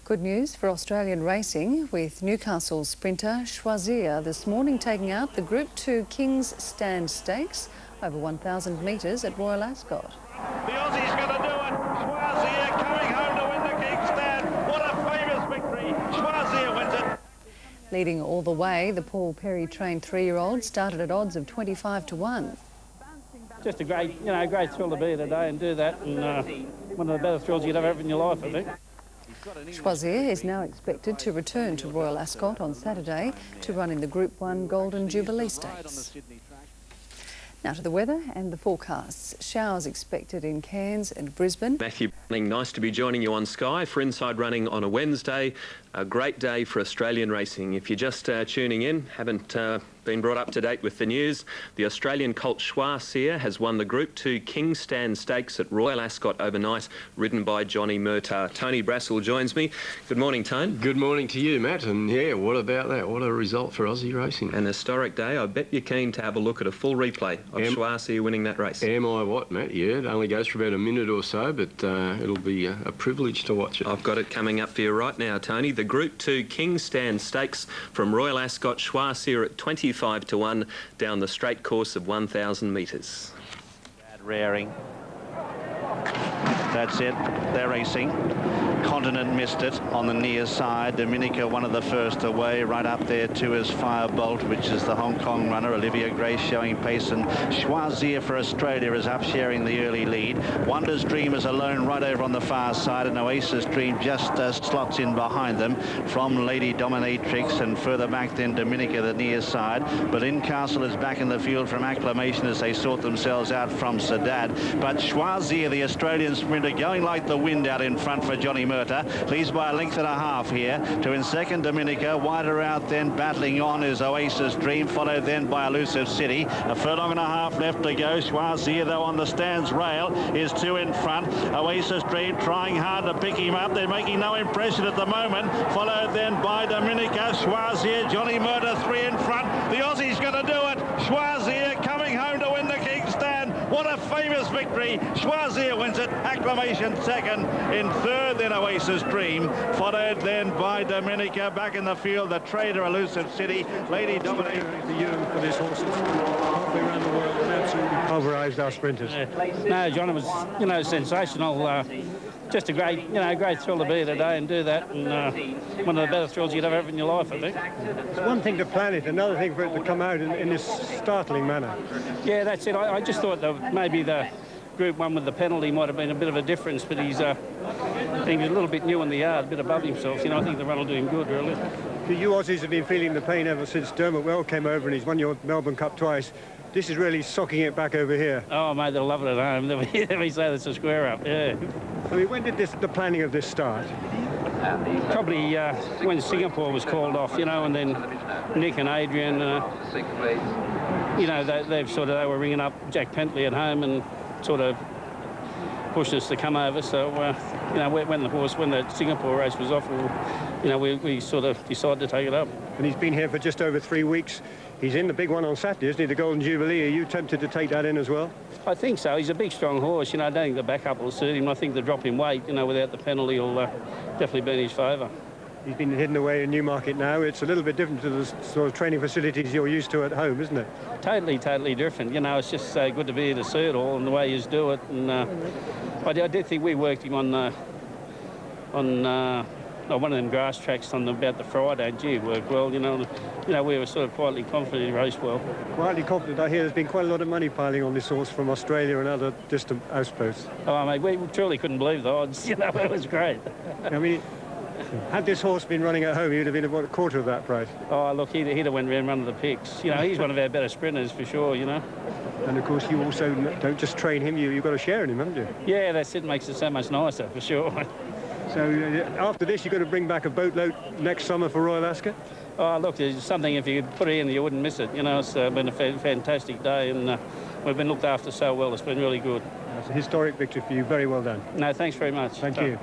Good news for Australian racing, with Newcastle sprinter Choisir this morning taking out the Group 2 King's Stand Stakes over 1,000 metres at Royal Ascot. The Aussie's going to do it. Choisir coming home to win the King's Stand. What a famous victory. Choisir wins it. Leading all the way, the Paul Perry-trained 3-year-old started at odds of 25 to 1. Just a great, great thrill to be here today and do that, and one of the better thrills you'd ever have in your life, I think. Choisir is now expected to return to Royal Ascot on Saturday to run in the Group 1 Golden Jubilee Stakes. Now to the weather and the forecasts. Showers expected in Cairns and Brisbane. Matthew, nice to be joining you on Sky for Inside Running on a Wednesday. A great day for Australian racing. If you're just tuning in, haven't been brought up to date with the news, the Australian colt Choisir has won the Group 2 King's Stand Stakes at Royal Ascot overnight, ridden by Johnny Murtagh. Tony Brassell joins me. Good morning, Tone. Good morning to you, Matt. And yeah, what about that? What a result for Aussie racing. An historic day. I bet you're keen to have a look at a full replay of Choisir winning that race. Am I what, Matt? Yeah, it only goes for about a minute or so, but it'll be a privilege to watch it. I've got it coming up for you right now, Tony. The Group 2 King's Stand Stakes from Royal Ascot, Choisir at 25 to 1 down the straight course of 1,000 metres. Rearing. That's it. They're racing. Continent missed it on the near side. Dominica, one of the first away. Right up there too is Firebolt, which is the Hong Kong runner. Olivia Grace showing pace, and Choisir for Australia is up sharing the early lead. Wonder's Dream is alone right over on the far side, and Oasis Dream just slots in behind them from Lady Dominatrix, and further back then Dominica, the near side. But Castle is back in the field from Acclamation as they sort themselves out from Sadat. But Choisir, the Australian sprinter, going like the wind out in front for Johnny Murtagh, leads by a length and a half here. To in second Dominica, wider out then battling on is Oasis Dream, followed then by Elusive City. A furlong and a half left to go. Choisir, though, on the stands rail is 2 in front. Oasis Dream trying hard to pick him up. They're making no impression at the moment. Followed then by Dominica, Choisir, Johnny Murtagh 3 in front. The Aussie's going to do it. Choisir coming home to win the King's Stand. What a famous victory. Choisir wins it. Acclamation second. In third then Oasis Dream, followed then by Dominica. Back in the field, the Trader, Elusive City, Lady Dominatrix. For you and for this horse, halfway around the world, and absolutely pulverised our sprinters. No, John, it was, sensational. Just a great, great thrill to be here today and do that, and one of the better thrills you'd ever have in your life, I think. It's one thing to plan it, another thing for it to come out in this startling manner. Yeah, that's it. I just thought that maybe the Group 1 with the penalty might have been a bit of a difference, but he was a little bit new in the yard, a bit above himself. I think the run will do him good, really. You Aussies have been feeling the pain ever since Dermot Well came over and he's won your Melbourne Cup twice. This is really socking it back over here. Oh, mate, they'll love it at home. They'll say that's a square up, yeah. I mean, when did the planning of this start? Probably when Singapore was called off, and then Nick and Adrian, they were ringing up Jack Pentley at home and sort of pushed us to come over. So, when the Singapore race was off, we sort of decided to take it up. And he's been here for just over 3 weeks. He's in the big one on Saturday, isn't he, the Golden Jubilee? Are you tempted to take that in as well? I think so. He's a big, strong horse. I don't think the backup will suit him. I think the drop in weight, without the penalty will definitely be in his favour. He's been hidden away in Newmarket now. It's a little bit different to the sort of training facilities you're used to at home, isn't it? Totally different. It's just so good to be here to see it all and the way you do it. And I did think we worked him on one of them grass tracks on about the Friday. Gee, it worked well. We were sort of quietly confident he raced well. Quietly confident. I hear there's been quite a lot of money piling on this horse from Australia and other distant outposts. Oh, mate, we truly couldn't believe the odds. It was great. I mean, had this horse been running at home, he would have been about a quarter of that price. Oh, look, he'd have went round one of the picks. He's one of our better sprinters for sure, And, of course, you also don't just train him, you've got to share in him, haven't you? Yeah, that's it. Makes it so much nicer, for sure. So after this, you're going to bring back a boatload next summer for Royal Ascot? Oh, look, there's something, if you put it in, you wouldn't miss it. It's been a fantastic day, and we've been looked after so well. It's been really good. It's a historic victory for you. Very well done. No, thanks very much. Thank you.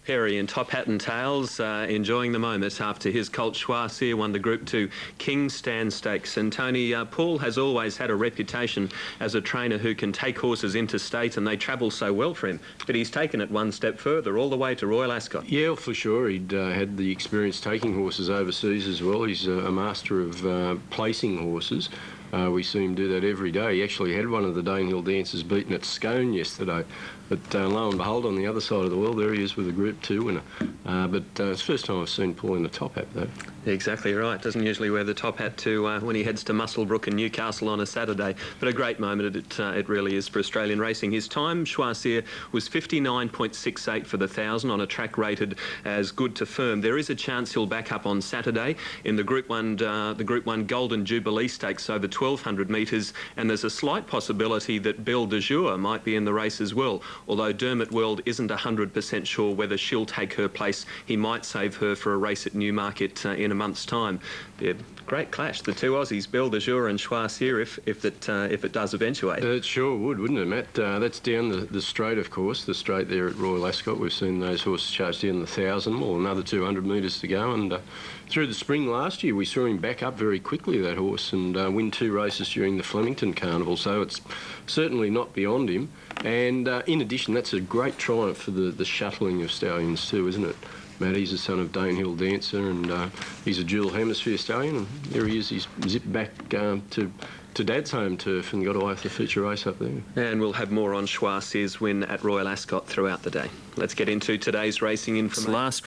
Perry in top hat and tails, enjoying the moment after his colt Choisir won the Group 2 King Stand Stakes. And Tony, Paul has always had a reputation as a trainer who can take horses interstate, and they travel so well for him. But he's taken it one step further, all the way to Royal Ascot. Yeah, for sure. He'd had the experience taking horses overseas as well. He's a master of placing horses. We see him do that every day. He actually had one of the Danehill dancers beaten at Scone yesterday. But lo and behold, on the other side of the world, there he is with a Group 2 winner. But it's the first time I've seen Paul in the top hat, though. Exactly right. Doesn't usually wear the top hat to when he heads to Muswellbrook and Newcastle on a Saturday. But a great moment it really is for Australian racing. His time, Choisir, was 59.68 for the 1,000 on a track rated as good to firm. There is a chance he'll back up on Saturday in the Group 1 Golden Jubilee Stakes over 1,200 metres, and there's a slight possibility that Belle de Jour might be in the race as well. Although Dermot World isn't 100% sure whether she'll take her place, he might save her for a race at Newmarket in a month's time. Yeah, great clash, the two Aussies, Belle de Jour and Choisir, if it does eventuate. It sure would, wouldn't it, Matt? That's down the straight, of course, the straight there at Royal Ascot. We've seen those horses charge down the 1,000, well, another 200 metres to go. And through the spring last year, we saw him back up very quickly, that horse, and win 2 races during the Flemington Carnival. So it's certainly not beyond him. And in addition, that's a great triumph for the shuttling of stallions too, isn't it? Matt, he's the son of Danehill Dancer, and he's a dual hemisphere stallion. And there he is. He's zipped back to Dad's home turf and got away with the feature race up there. And we'll have more on Choisir's win at Royal Ascot throughout the day. Let's get into today's racing information.